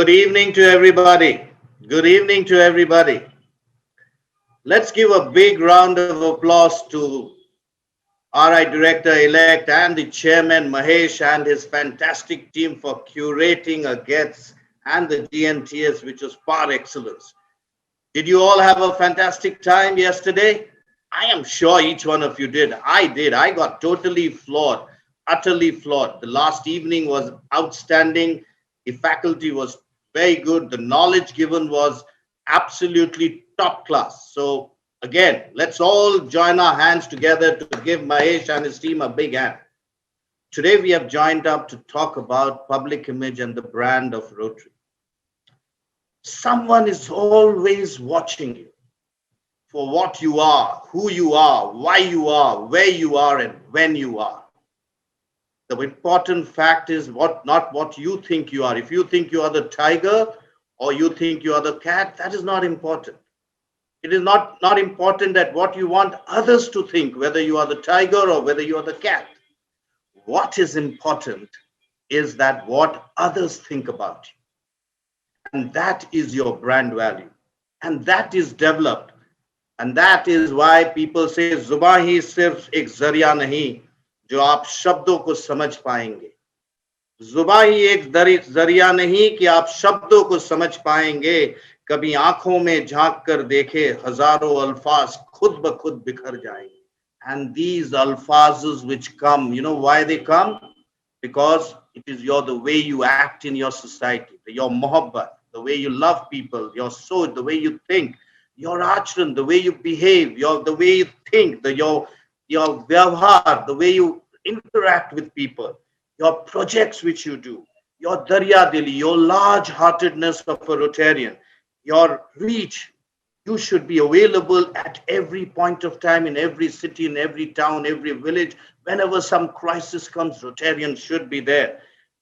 Good evening to everybody. Good evening to everybody. Let's give a big round of applause to RI Director-elect and the Chairman Mahesh and his fantastic team for curating a GETS and the GNTS, which was par excellence. Did you all have a fantastic time yesterday? I am sure each one of you did. I did. I got totally floored, utterly floored. The last evening was outstanding. The faculty was very good. The knowledge given was absolutely top class. So again, let's all join our hands together to give Mahesh and his team a big hand. Today we have joined up to talk about public image and the brand of Rotary. Someone is always watching you for what you are, who you are, why you are, where you are, and when you are. The important fact is not what you think you are. If you think you are the tiger or you think you are the cat, that is not important. It is not important that what you want others to think, whether you are the tiger or whether you are the cat. What is important is that what others think about you. And that is your brand value. And that is developed. And that is why people say, जुबां ही सिर्फ एक जरिया नहीं जो आप शब्दों को समझ पाएंगे. जुबां ही एक जरिया नहीं कि आप शब्दों को समझ पाएंगे. कभी आंखों में झांक कर देखे हजारों अल्फाज खुद ब खुद बिखर जाएंगे. And these alfazes which come, you know why they come? Because it is the way you act in your society, your mohabbat, the way you love people, your soul, the way you think, your acharan, the way you behave, the way you think, your vyavhar, the way you interact with people, your projects which you do, your darya dili, your large-heartedness of a Rotarian, your reach. You should be available at every point of time, in every city, in every town, every village. Whenever some crisis comes, Rotarians should be there.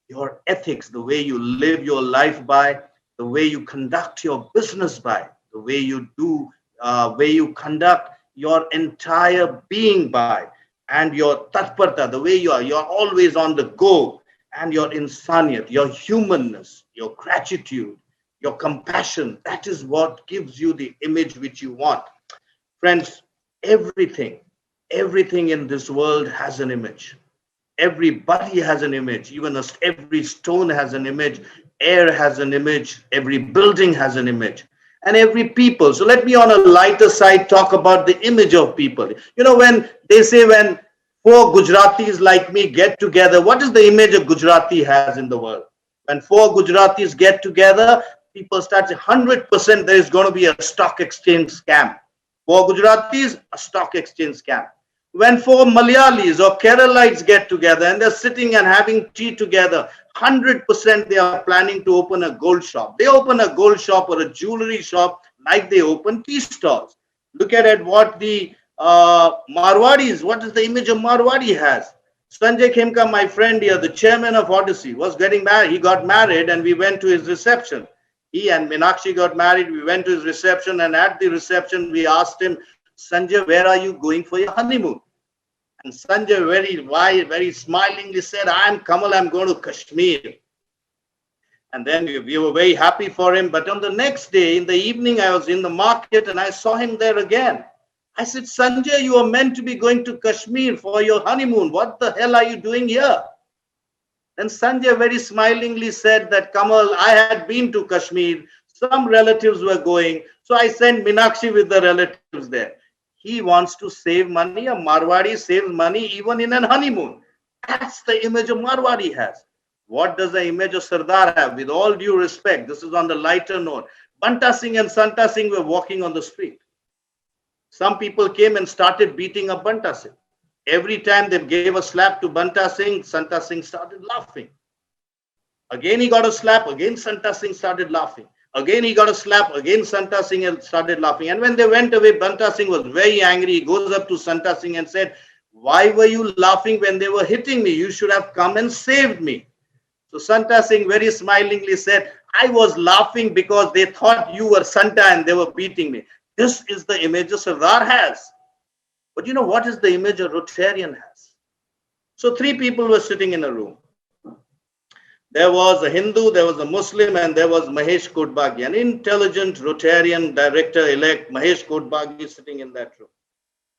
Your ethics, the way you live your life by, the way you conduct your business by, the way you do, way you conduct your entire being by, and your tatparta, the way you're always on the go, and your insaniyat, your humanness, your gratitude, your compassion, that is what gives you the image which you want. Friends, everything in this world has an image. Everybody has an image. Even every stone has an image. Air has an image. Every building has an image. And every people. So let me on a lighter side talk about the image of people. You know, when they say when four Gujaratis like me get together, what is the image a Gujarati has in the world? When four Gujaratis get together, people start saying 100% there is going to be a stock exchange scam. Four Gujaratis, a stock exchange scam. When four Malayalis or Keralites get together and they're sitting and having tea together, 100% they are planning to open a gold shop. They open a gold shop or a jewelry shop like they open tea stalls. Look at what the Marwadis, what is the image of Marwadi has. Sanjay Khemka, my friend here, the chairman of Odyssey, was getting married. He got married and we went to his reception. He and Meenakshi got married. We went to his reception, and at the reception, we asked him, Sanjay, where are you going for your honeymoon? And Sanjay very smilingly said, I'm Kamal, I'm going to Kashmir. And then we were very happy for him. But on the next day, in the evening, I was in the market and I saw him there again. I said, Sanjay, you are meant to be going to Kashmir for your honeymoon. What the hell are you doing here? Then Sanjay very smilingly said that, Kamal, I had been to Kashmir. Some relatives were going. So I sent Meenakshi with the relatives there. He wants to save money. A Marwadi saves money even in an honeymoon. That's the image a Marwadi has. What does the image of Sardar have? With all due respect, this is on the lighter note. Banta Singh and Santa Singh were walking on the street. Some people came and started beating up Banta Singh. Every time they gave a slap to Banta Singh, Santa Singh started laughing. Again he got a slap, again Santa Singh started laughing. Again he got a slap, again Santa Singh started laughing. And when they went away, Banta Singh was very angry. He goes up to Santa Singh and said, why were you laughing when they were hitting me? You should have come and saved me. So Santa Singh very smilingly said, I was laughing because they thought you were Santa and they were beating me. This is the image a Sardar has. But you know what is the image a Rotarian has? So three people were sitting in a room. There was a Hindu, there was a Muslim, and there was Mahesh Kodbagi, an intelligent Rotarian director-elect, Mahesh Kodbagi, sitting in that room.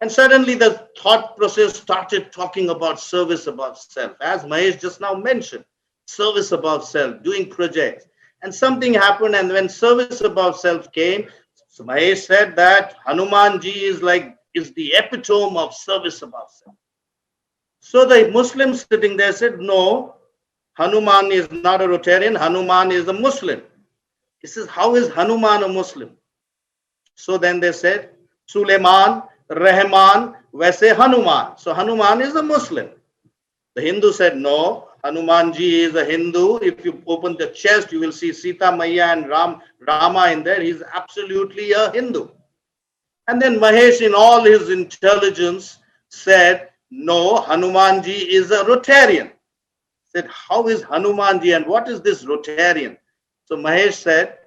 And suddenly the thought process started talking about service above self, as Mahesh just now mentioned, service above self, doing projects. And something happened, and when service above self came, so Mahesh said that Hanumanji is the epitome of service above self. So the Muslims sitting there said, no, Hanuman is not a Rotarian, Hanuman is a Muslim. He says, how is Hanuman a Muslim? So then they said, Suleiman, Rahman, Vaise Hanuman. So Hanuman is a Muslim. The Hindu said, no, Hanumanji is a Hindu. If you open the chest, you will see Sita Maya and Rama in there. He's absolutely a Hindu. And then Mahesh, in all his intelligence, said, no, Hanumanji is a Rotarian. Said, how is Hanumanji and what is this Rotarian? So Mahesh said,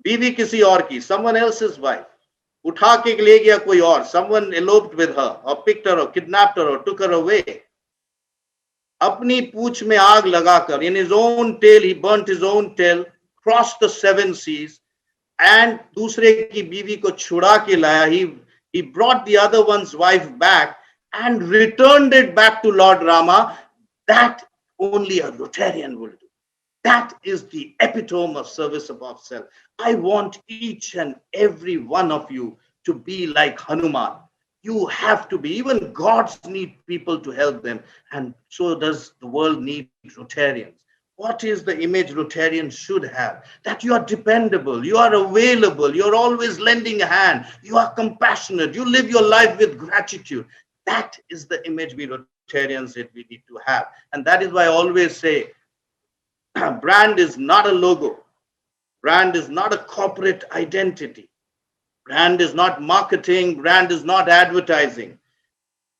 बीवी किसी और की, someone else's wife, उठा के ले गया कोई और, someone eloped with her or picked her or kidnapped her or took her away. अपनी पूंछ में आग लगाकर, in his own tail, he burnt his own tail, crossed the 7 seas, and दूसरे की बीवी को छुड़ा के लाया. He brought the other one's wife back and returned it back to Lord Rama. That only a Rotarian will do. That is the epitome of service above self. I want each and every one of you to be like Hanuman. You have to be. Even gods need people to help them. And so does the world need Rotarians. What is the image Rotarians should have? That you are dependable, you are available, you're always lending a hand, you are compassionate, you live your life with gratitude. That is the image we Rotarians we need to have. And that is why I always say, brand is not a logo. Brand is not a corporate identity. Brand is not marketing. Brand is not advertising.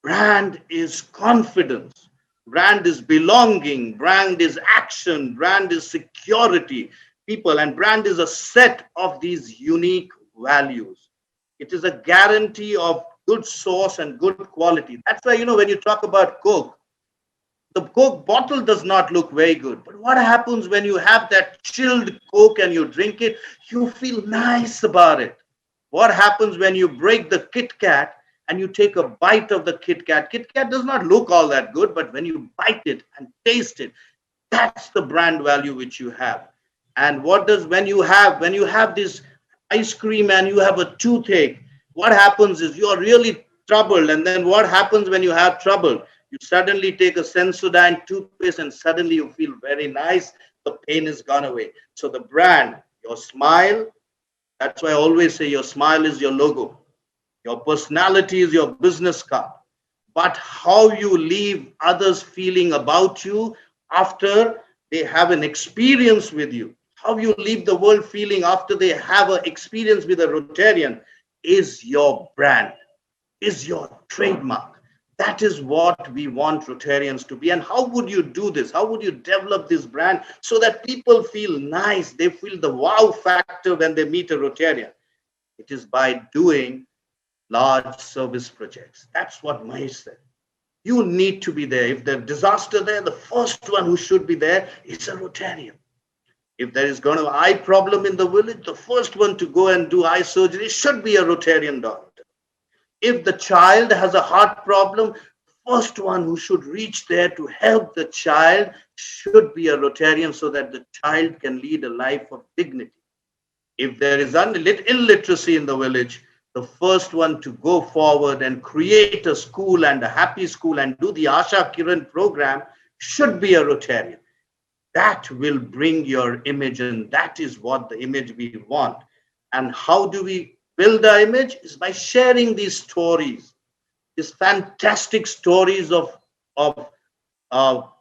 Brand is confidence. Brand is belonging. Brand is action. Brand is security. People, and brand is a set of these unique values. It is a guarantee of good source and good quality. That's why, when you talk about Coke, the Coke bottle does not look very good. But what happens when you have that chilled Coke and you drink it? You feel nice about it. What happens when you break the Kit Kat and you take a bite of the Kit Kat? Kit Kat does not look all that good, but when you bite it and taste it, that's the brand value which you have. And when you have this ice cream and you have a toothache, what happens is you are really troubled. And then what happens when you have trouble? You suddenly take a Sensodyne toothpaste and suddenly you feel very nice. The pain is gone away. So the brand, your smile, that's why I always say your smile is your logo. Your personality is your business card. But how you leave others feeling about you after they have an experience with you, how you leave the world feeling after they have an experience with a Rotarian is your brand, is your trademark. That is what we want Rotarians to be. And how would you do this? How would you develop this brand so that people feel nice? They feel the wow factor when they meet a Rotarian. It is by doing large service projects. That's what Mahesh said. You need to be there. If there's disaster there, the first one who should be there is a Rotarian. If there is going to be an eye problem in the village, the first one to go and do eye surgery should be a Rotarian doctor. If the child has a heart problem, the first one who should reach there to help the child should be a Rotarian so that the child can lead a life of dignity. If there is illiteracy in the village, the first one to go forward and create a school and a happy school and do the Asha Kiran program should be a Rotarian. That will bring your image, and that is what the image we want. And how do we build the image? Is by sharing these stories, these fantastic stories of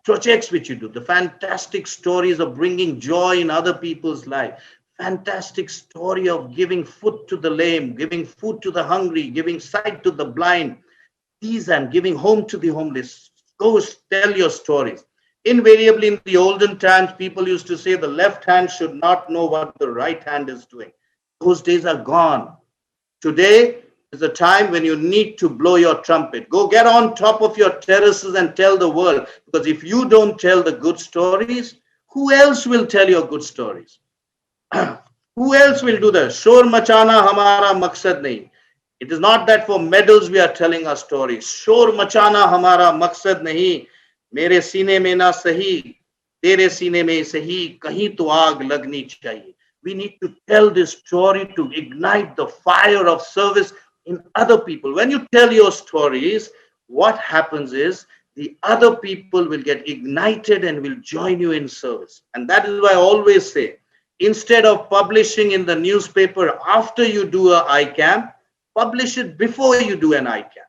projects which you do, the fantastic stories of bringing joy in other people's life, fantastic story of giving food to the lame, giving food to the hungry, giving sight to the blind, these and giving home to the homeless. Go tell your stories. Invariably in the olden times, people used to say the left hand should not know what the right hand is doing. Those days are gone. Today is a time when you need to blow your trumpet. Go get on top of your terraces and tell the world. Because if you don't tell the good stories, Who else will tell your good stories? Who else will do that? Shor machana hamara maksad nahi. It is not that for medals we are telling our stories. Shor machana hamara maksad nahi. Mere सीने में ना सही, तेरे सीने में सही, कहीं तो आग लगनी चाहिए. We need to tell this story to ignite the fire of service in other people. When you tell your stories, what happens is the other people will get ignited and will join you in service. And that is why I always say, instead of publishing in the newspaper after you do a ICAM, publish it before you do an ICAM.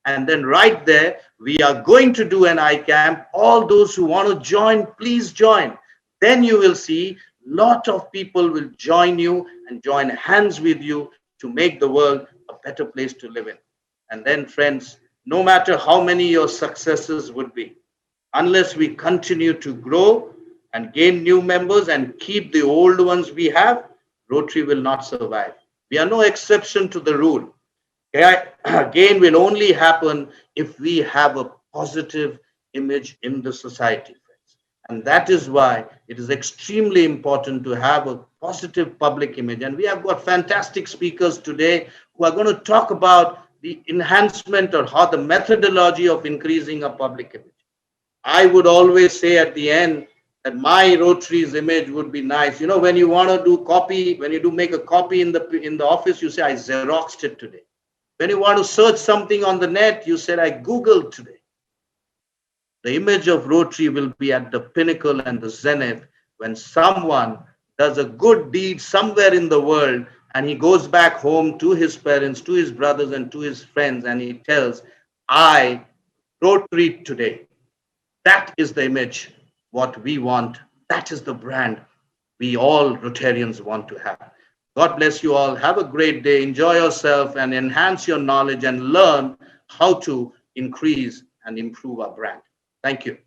And then right there, we are going to do an ICAM. All those who want to join, please join. Then you will see lot of people will join you and join hands with you to make the world a better place to live in. And then friends, no matter how many your successes would be, unless we continue to grow and gain new members and keep the old ones we have, Rotary will not survive. We are no exception to the rule. Gain will only happen if we have a positive image in the society, friends. And that is why it is extremely important to have a positive public image. And we have got fantastic speakers today who are going to talk about the enhancement or how the methodology of increasing a public image. I would always say at the end that my Rotary's image would be nice. You know, when you want to do copy, when you do make a copy in the office, you say, I Xeroxed it today. When you want to search something on the net, you said, I Googled today. The image of Rotary will be at the pinnacle and the zenith when someone does a good deed somewhere in the world and he goes back home to his parents, to his brothers and to his friends and he tells, I Rotary today. That is the image what we want. That is the brand we all Rotarians want to have. God bless you all. Have a great day. Enjoy yourself and enhance your knowledge and learn how to increase and improve our brand. Thank you.